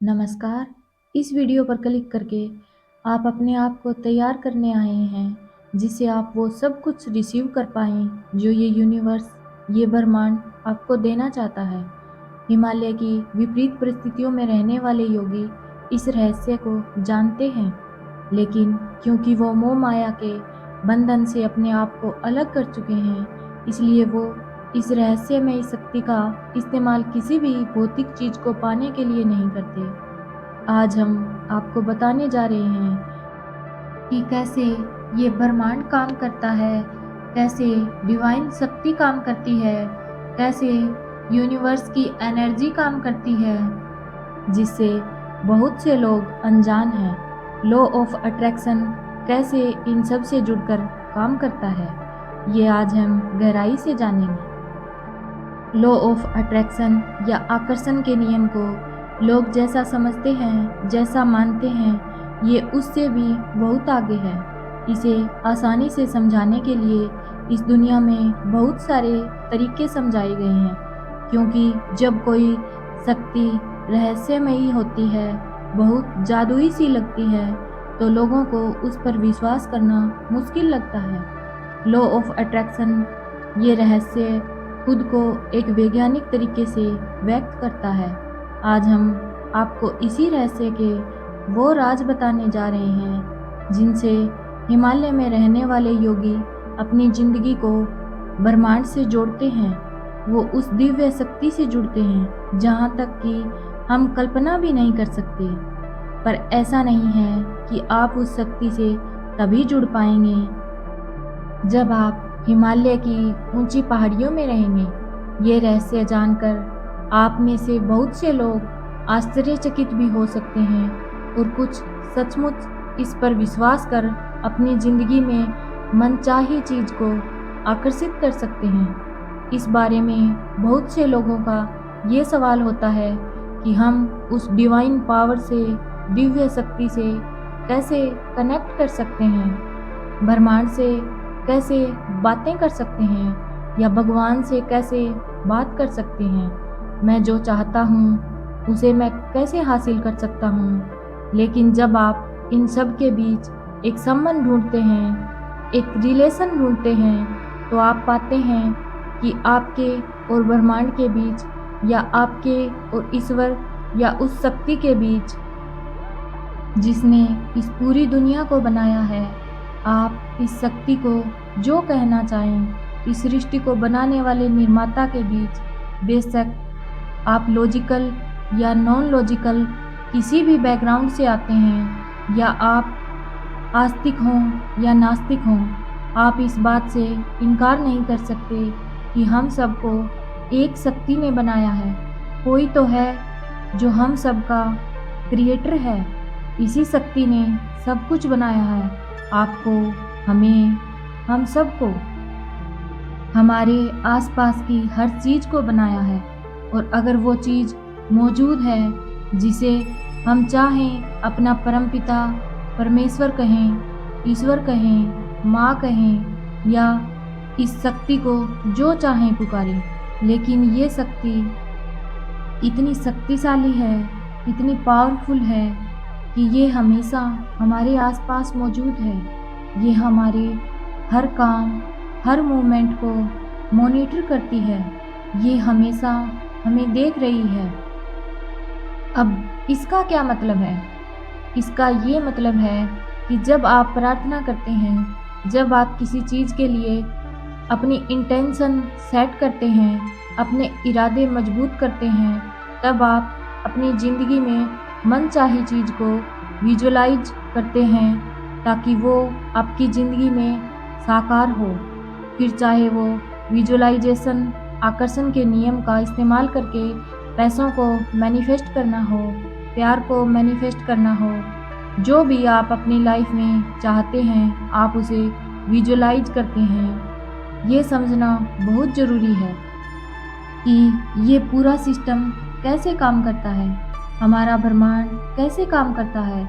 नमस्कार। इस वीडियो पर क्लिक करके आप अपने आप को तैयार करने आए हैं, जिससे आप वो सब कुछ रिसीव कर पाएँ जो ये यूनिवर्स, ये ब्रह्मांड आपको देना चाहता है। हिमालय की विपरीत परिस्थितियों में रहने वाले योगी इस रहस्य को जानते हैं, लेकिन क्योंकि वो मोह माया के बंधन से अपने आप को अलग कर चुके हैं, इसलिए वो इस रहस्यमयी शक्ति का इस्तेमाल किसी भी भौतिक चीज को पाने के लिए नहीं करते। आज हम आपको बताने जा रहे हैं कि कैसे ये ब्रह्मांड काम करता है, कैसे डिवाइन शक्ति काम करती है, कैसे यूनिवर्स की एनर्जी काम करती है, जिससे बहुत से लोग अनजान हैं। लॉ ऑफ अट्रैक्शन कैसे इन सब से जुड़कर काम करता है, ये आज हम गहराई से जानेंगे। लॉ ऑफ अट्रैक्शन या आकर्षण के नियम को लोग जैसा समझते हैं, जैसा मानते हैं, ये उससे भी बहुत आगे है। इसे आसानी से समझाने के लिए इस दुनिया में बहुत सारे तरीके समझाए गए हैं, क्योंकि जब कोई शक्ति रहस्यमयी होती है, बहुत जादुई सी लगती है, तो लोगों को उस पर विश्वास करना मुश्किल लगता है। लॉ ऑफ अट्रैक्शन ये रहस्य खुद को एक वैज्ञानिक तरीके से व्यक्त करता है। आज हम आपको इसी रहस्य के वो राज बताने जा रहे हैं, जिनसे हिमालय में रहने वाले योगी अपनी जिंदगी को ब्रह्मांड से जोड़ते हैं। वो उस दिव्य शक्ति से जुड़ते हैं जहाँ तक कि हम कल्पना भी नहीं कर सकते। पर ऐसा नहीं है कि आप उस शक्ति से तभी जुड़ पाएंगे जब आप हिमालय की ऊंची पहाड़ियों में रहेंगे। ये रहस्य जानकर आप में से बहुत से लोग आश्चर्यचकित भी हो सकते हैं और कुछ सचमुच इस पर विश्वास कर अपनी जिंदगी में मनचाही चीज को आकर्षित कर सकते हैं। इस बारे में बहुत से लोगों का ये सवाल होता है कि हम उस डिवाइन पावर से, दिव्य शक्ति से कैसे कनेक्ट कर सकते हैं, ब्रह्मांड से कैसे बातें कर सकते हैं, या भगवान से कैसे बात कर सकते हैं। मैं जो चाहता हूँ उसे मैं कैसे हासिल कर सकता हूँ। लेकिन जब आप इन सब के बीच एक संबंध ढूंढते हैं, एक रिलेशन ढूंढते हैं, तो आप पाते हैं कि आपके और ब्रह्मांड के बीच, या आपके और ईश्वर या उस शक्ति के बीच जिसने इस पूरी दुनिया को बनाया है, आप इस शक्ति को जो कहना चाहें, इस सृष्टि को बनाने वाले निर्माता के बीच, बेशक आप लॉजिकल या नॉन लॉजिकल किसी भी बैकग्राउंड से आते हैं, या आप आस्तिक हों या नास्तिक हों, आप इस बात से इनकार नहीं कर सकते कि हम सबको एक शक्ति ने बनाया है। कोई तो है जो हम सबका क्रिएटर है। इसी शक्ति ने सब कुछ बनाया है, आपको, हमें, हम सबको, हमारे आसपास की हर चीज़ को बनाया है। और अगर वो चीज़ मौजूद है जिसे हम चाहें अपना परमपिता, परमेश्वर कहें, ईश्वर कहें, माँ कहें, या इस शक्ति को जो चाहें पुकारें, लेकिन ये शक्ति इतनी शक्तिशाली है, इतनी पावरफुल है कि ये हमेशा हमारे आसपास मौजूद है। ये हमारे हर काम, हर मूवमेंट को मॉनिटर करती है। ये हमेशा हमें देख रही है। अब इसका क्या मतलब है? इसका ये मतलब है कि जब आप प्रार्थना करते हैं, जब आप किसी चीज़ के लिए अपनी इंटेंशन सेट करते हैं, अपने इरादे मजबूत करते हैं, तब आप अपनी ज़िंदगी में मनचाही चीज़ को विजुअलाइज करते हैं, ताकि वो आपकी ज़िंदगी में साकार हो। फिर चाहे वो विजुअलाइजेशन, आकर्षण के नियम का इस्तेमाल करके पैसों को मैनिफेस्ट करना हो, प्यार को मैनिफेस्ट करना हो, जो भी आप अपनी लाइफ में चाहते हैं, आप उसे विजुअलाइज करते हैं। ये समझना बहुत ज़रूरी है कि ये पूरा सिस्टम कैसे काम करता है, हमारा ब्रह्मांड कैसे काम करता है,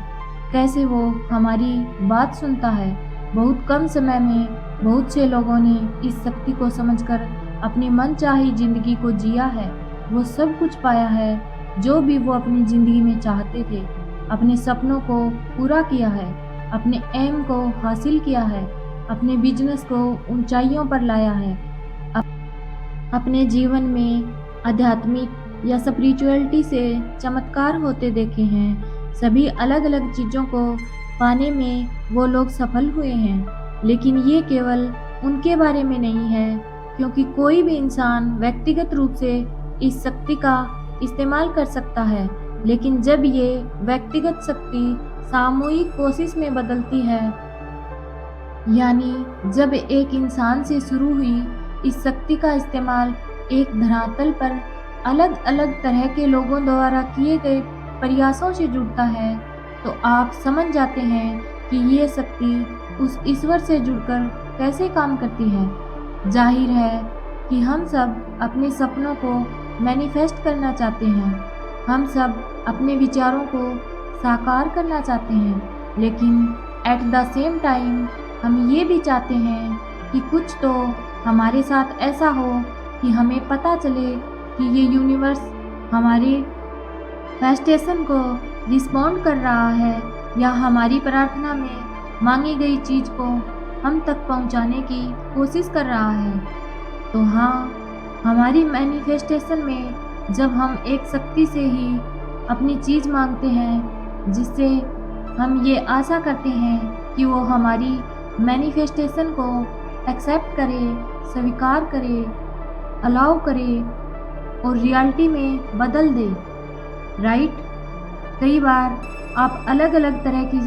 कैसे वो हमारी बात सुनता है। बहुत कम समय में बहुत से लोगों ने इस शक्ति को समझकर अपनी मनचाही जिंदगी को जिया है। वो सब कुछ पाया है जो भी वो अपनी ज़िंदगी में चाहते थे, अपने सपनों को पूरा किया है, अपने एम को हासिल किया है, अपने बिजनेस को ऊंचाइयों पर लाया है, अपने जीवन में आध्यात्मिक या स्पिरिचुअलिटी से चमत्कार होते देखे हैं। सभी अलग अलग चीज़ों को पाने में वो लोग सफल हुए हैं, लेकिन ये केवल उनके बारे में नहीं है, क्योंकि कोई भी इंसान व्यक्तिगत रूप से इस शक्ति का इस्तेमाल कर सकता है, लेकिन जब ये व्यक्तिगत शक्ति सामूहिक कोशिश में बदलती है, यानी जब एक इंसान से शुरू हुई इस शक्ति का इस्तेमाल एक धरातल पर अलग अलग तरह के लोगों द्वारा किए गए प्रयासों से जुड़ता है, तो आप समझ जाते हैं कि ये शक्ति उस ईश्वर से जुड़कर कैसे काम करती है। जाहिर है कि हम सब अपने सपनों को मैनिफेस्ट करना चाहते हैं, हम सब अपने विचारों को साकार करना चाहते हैं, लेकिन एट द सेम टाइम हम ये भी चाहते हैं कि कुछ तो हमारे साथ ऐसा हो कि हमें पता चले कि ये यूनिवर्स हमारे फेस्टेशन को रिस्पॉन्ड कर रहा है, या हमारी प्रार्थना में मांगी गई चीज़ को हम तक पहुंचाने की कोशिश कर रहा है। तो हाँ, हमारी मैनिफेस्टेशन में जब हम एक शक्ति से ही अपनी चीज़ मांगते हैं, जिससे हम ये आशा करते हैं कि वो हमारी मैनिफेस्टेशन को एक्सेप्ट करे, स्वीकार करे, अलाउ करे और रियलिटी में बदल दे, राइट? कई बार आप अलग अलग तरह की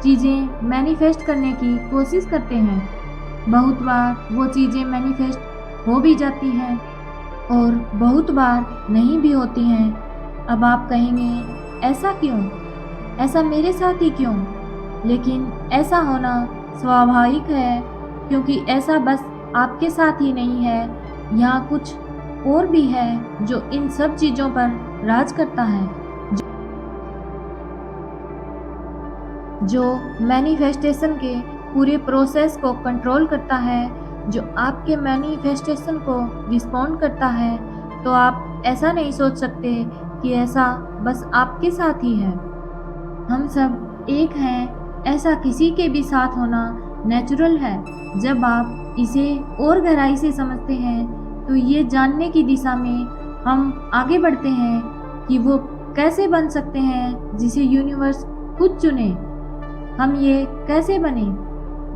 चीज़ें मैनिफेस्ट करने की कोशिश करते हैं। बहुत बार वो चीज़ें मैनिफेस्ट हो भी जाती हैं और बहुत बार नहीं भी होती हैं। अब आप कहेंगे, ऐसा क्यों? ऐसा मेरे साथ ही क्यों? लेकिन ऐसा होना स्वाभाविक है, क्योंकि ऐसा बस आपके साथ ही नहीं है, यहाँ कुछ और भी है जो इन सब चीज़ों पर राज करता है, जो मैनिफेस्टेशन के पूरे प्रोसेस को कंट्रोल करता है, जो आपके मैनिफेस्टेशन को रिस्पॉन्ड करता है। तो आप ऐसा नहीं सोच सकते कि ऐसा बस आपके साथ ही है। हम सब एक हैं, ऐसा किसी के भी साथ होना नेचुरल है। जब आप इसे और गहराई से समझते हैं, तो ये जानने की दिशा में हम आगे बढ़ते हैं कि वो कैसे बन सकते हैं जिसे यूनिवर्स खुद चुने। हम ये कैसे बने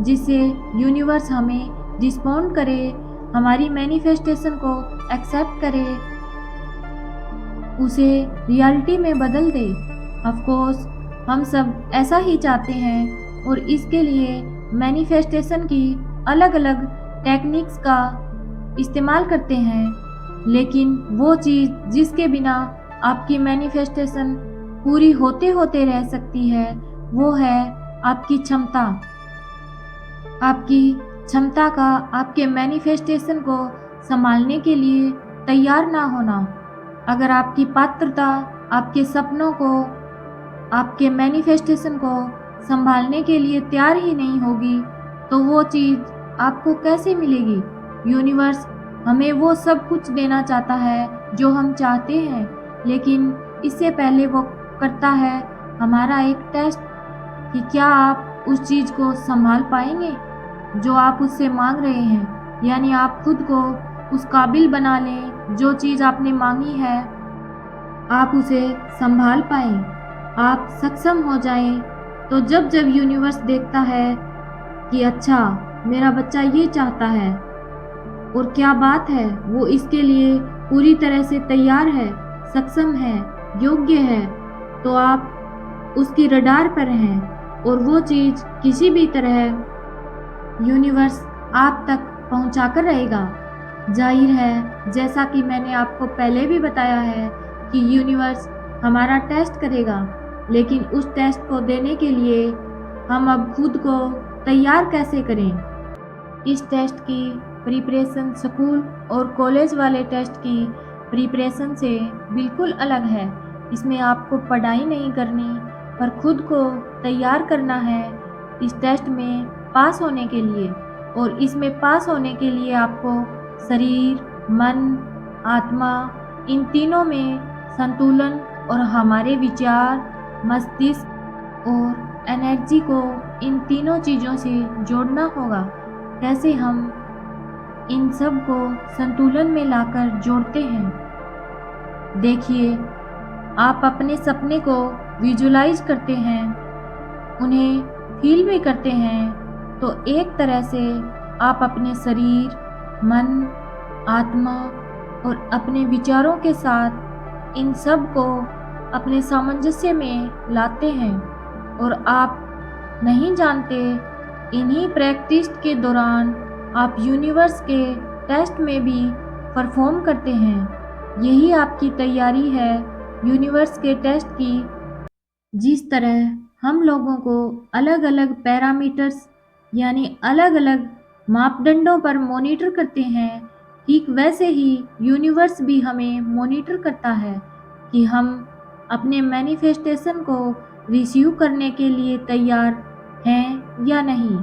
जिससे यूनिवर्स हमें रिस्पॉन्ड करे, हमारी मैनिफेस्टेशन को एक्सेप्ट करे, उसे रियलिटी में बदल दे। ऑफ कोर्स हम सब ऐसा ही चाहते हैं, और इसके लिए मैनिफेस्टेशन की अलग अलग टेक्निक्स का इस्तेमाल करते हैं, लेकिन वो चीज़ जिसके बिना आपकी मैनिफेस्टेशन पूरी होते होते रह सकती है, वो है आपकी क्षमता। आपकी क्षमता का आपके मैनिफेस्टेशन को संभालने के लिए तैयार ना होना। अगर आपकी पात्रता आपके सपनों को, आपके मैनिफेस्टेशन को संभालने के लिए तैयार ही नहीं होगी, तो वो चीज़ आपको कैसे मिलेगी? यूनिवर्स हमें वो सब कुछ देना चाहता है जो हम चाहते हैं, लेकिन इससे पहले वो करता है हमारा एक टेस्ट कि क्या आप उस चीज़ को संभाल पाएंगे जो आप उससे मांग रहे हैं। यानी आप खुद को उस काबिल बना लें, जो चीज़ आपने मांगी है आप उसे संभाल पाएं, आप सक्षम हो जाएं। तो जब जब यूनिवर्स देखता है कि अच्छा मेरा बच्चा ये चाहता है और क्या बात है, वो इसके लिए पूरी तरह से तैयार है, सक्षम है, योग्य है, तो आप उसकी रडार पर हैं, और वो चीज़ किसी भी तरह यूनिवर्स आप तक पहुंचा कर रहेगा। जाहिर है, जैसा कि मैंने आपको पहले भी बताया है कि यूनिवर्स हमारा टेस्ट करेगा, लेकिन उस टेस्ट को देने के लिए हम अब खुद को तैयार कैसे करें। इस टेस्ट की प्रिपरेशन स्कूल और कॉलेज वाले टेस्ट की प्रिपरेशन से बिल्कुल अलग है। इसमें आपको पढ़ाई नहीं करनी, पर खुद को तैयार करना है इस टेस्ट में पास होने के लिए। और इसमें पास होने के लिए आपको शरीर, मन, आत्मा, इन तीनों में संतुलन और हमारे विचार, मस्तिष्क और एनर्जी को इन तीनों चीज़ों से जोड़ना होगा। कैसे हम इन सब को संतुलन में लाकर जोड़ते हैं। देखिए, आप अपने सपने को विजुलाइज करते हैं, उन्हें फील भी करते हैं, तो एक तरह से आप अपने शरीर, मन, आत्मा और अपने विचारों के साथ इन सब को अपने सामंजस्य में लाते हैं और आप नहीं जानते, इन्हीं प्रैक्टिस के दौरान आप यूनिवर्स के टेस्ट में भी परफॉर्म करते हैं। यही आपकी तैयारी है यूनिवर्स के टेस्ट की। जिस तरह हम लोगों को अलग अलग पैरामीटर्स यानी अलग अलग मापदंडों पर मॉनिटर करते हैं, ठीक वैसे ही यूनिवर्स भी हमें मॉनिटर करता है कि हम अपने मैनिफेस्टेशन को रिसीव करने के लिए तैयार हैं या नहीं।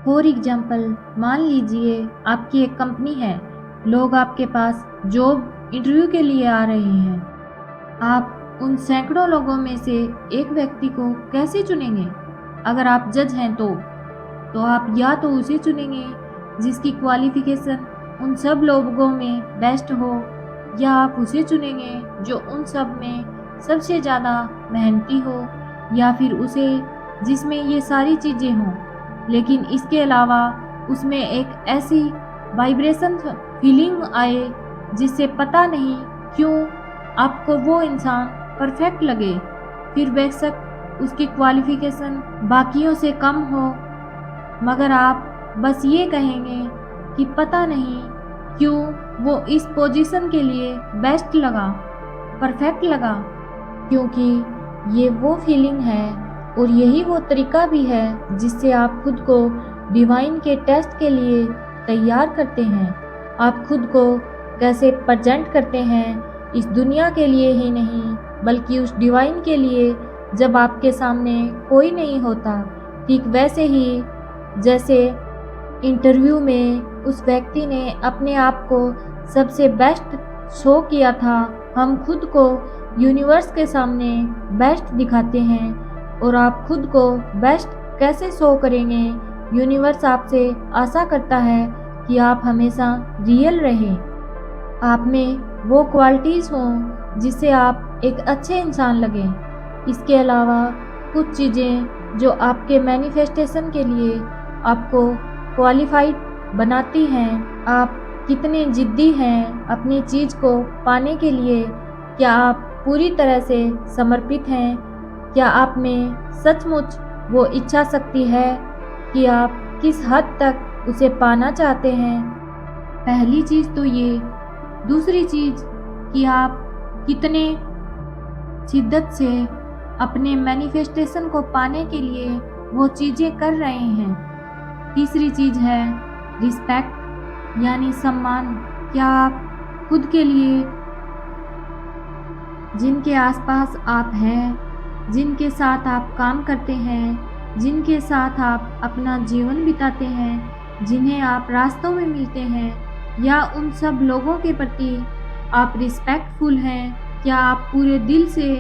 फॉर एग्जाम्पल, मान लीजिए आपकी एक कंपनी है, लोग आपके पास जॉब इंटरव्यू के लिए आ रहे हैं। आप उन सैकड़ों लोगों में से एक व्यक्ति को कैसे चुनेंगे? अगर आप जज हैं तो आप या तो उसे चुनेंगे जिसकी क्वालिफिकेशन उन सब लोगों में बेस्ट हो, या आप उसे चुनेंगे जो उन सब में सबसे ज़्यादा मेहनती हो, या फिर उसे जिसमें ये सारी चीज़ें हों, लेकिन इसके अलावा उसमें एक ऐसी वाइब्रेशन फीलिंग आए जिससे पता नहीं क्यों आपको वो इंसान परफेक्ट लगे। फिर बेशक उसकी क्वालिफिकेशन बाकियों से कम हो, मगर आप बस ये कहेंगे कि पता नहीं क्यों वो इस पोजीशन के लिए बेस्ट लगा, परफेक्ट लगा, क्योंकि ये वो फीलिंग है और यही वो तरीका भी है जिससे आप खुद को डिवाइन के टेस्ट के लिए तैयार करते हैं। आप खुद को कैसे प्रेजेंट करते हैं इस दुनिया के लिए ही नहीं, बल्कि उस डिवाइन के लिए जब आपके सामने कोई नहीं होता। ठीक वैसे ही जैसे इंटरव्यू में उस व्यक्ति ने अपने आप को सबसे बेस्ट शो किया था, हम खुद को यूनिवर्स के सामने बेस्ट दिखाते हैं। और आप खुद को बेस्ट कैसे शो करेंगे? यूनिवर्स आपसे आशा करता है कि आप हमेशा रियल रहें, आप में वो क्वालिटीज़ हों जिससे आप एक अच्छे इंसान लगें। इसके अलावा कुछ चीज़ें जो आपके मैनिफेस्टेशन के लिए आपको क्वालिफाइड बनाती हैं। आप कितने जिद्दी हैं अपनी चीज़ को पाने के लिए? क्या आप पूरी तरह से समर्पित हैं? क्या आप में सचमुच वो इच्छा शक्ति है कि आप किस हद तक उसे पाना चाहते हैं? पहली चीज़ तो ये। दूसरी चीज़ कि आप कितने शिद्दत से अपने मैनिफेस्टेशन को पाने के लिए वो चीज़ें कर रहे हैं। तीसरी चीज़ है रिस्पेक्ट यानी सम्मान। क्या आप खुद के लिए, जिनके आसपास आप हैं, जिनके साथ आप काम करते हैं, जिनके साथ आप अपना जीवन बिताते हैं, जिन्हें आप रास्तों में मिलते हैं, या उन सब लोगों के प्रति आप रिस्पेक्टफुल हैं? क्या आप पूरे दिल से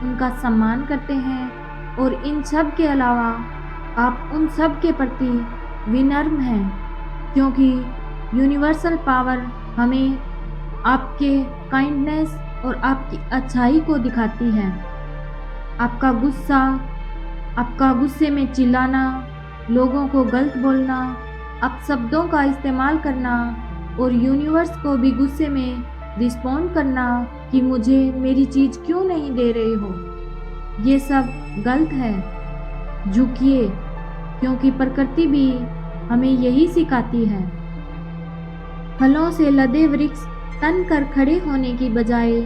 उनका सम्मान करते हैं? और इन सब के अलावा आप उन सब के प्रति विनम्र हैं, क्योंकि यूनिवर्सल पावर हमें आपके काइंडनेस और आपकी अच्छाई को दिखाती है। आपका गुस्सा, आपका गुस्से में चिल्लाना, लोगों को गलत बोलना, अपशब्दों का इस्तेमाल करना और यूनिवर्स को भी गुस्से में रिस्पॉन्ड करना कि मुझे मेरी चीज़ क्यों नहीं दे रहे हो, ये सब गलत है। झुकिए, क्योंकि प्रकृति भी हमें यही सिखाती है। फलों से लदे वृक्ष तन कर खड़े होने की बजाय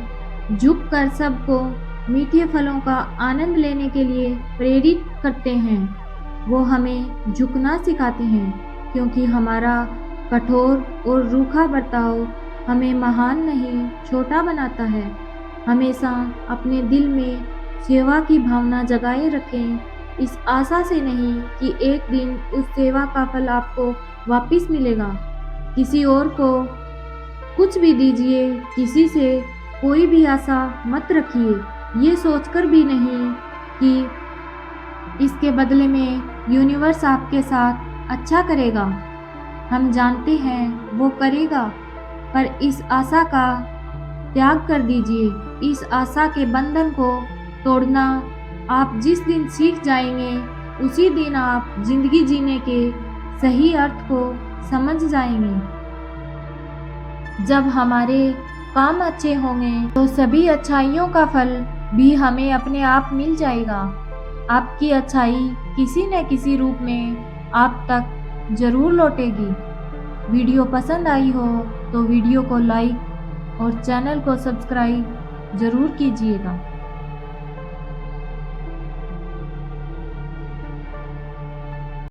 झुककर सबको मीठे फलों का आनंद लेने के लिए प्रेरित करते हैं। वो हमें झुकना सिखाते हैं, क्योंकि हमारा कठोर और रूखा बर्ताव हमें महान नहीं, छोटा बनाता है। हमेशा अपने दिल में सेवा की भावना जगाए रखें, इस आशा से नहीं कि एक दिन उस सेवा का फल आपको वापस मिलेगा। किसी और को कुछ भी दीजिए, किसी से कोई भी आशा मत रखिए, ये सोचकर भी नहीं कि इसके बदले में यूनिवर्स आपके साथ अच्छा करेगा। हम जानते हैं वो करेगा, पर इस आशा का त्याग कर दीजिए। इस आशा के बंधन को तोड़ना आप जिस दिन सीख जाएंगे, उसी दिन आप जिंदगी जीने के सही अर्थ को समझ जाएंगे। जब हमारे काम अच्छे होंगे तो सभी अच्छाइयों का फल भी हमें अपने आप मिल जाएगा। आपकी अच्छाई किसी न किसी रूप में आप तक जरूर लौटेगी। वीडियो पसंद आई हो तो वीडियो को लाइक और चैनल को सब्सक्राइब जरूर कीजिएगा।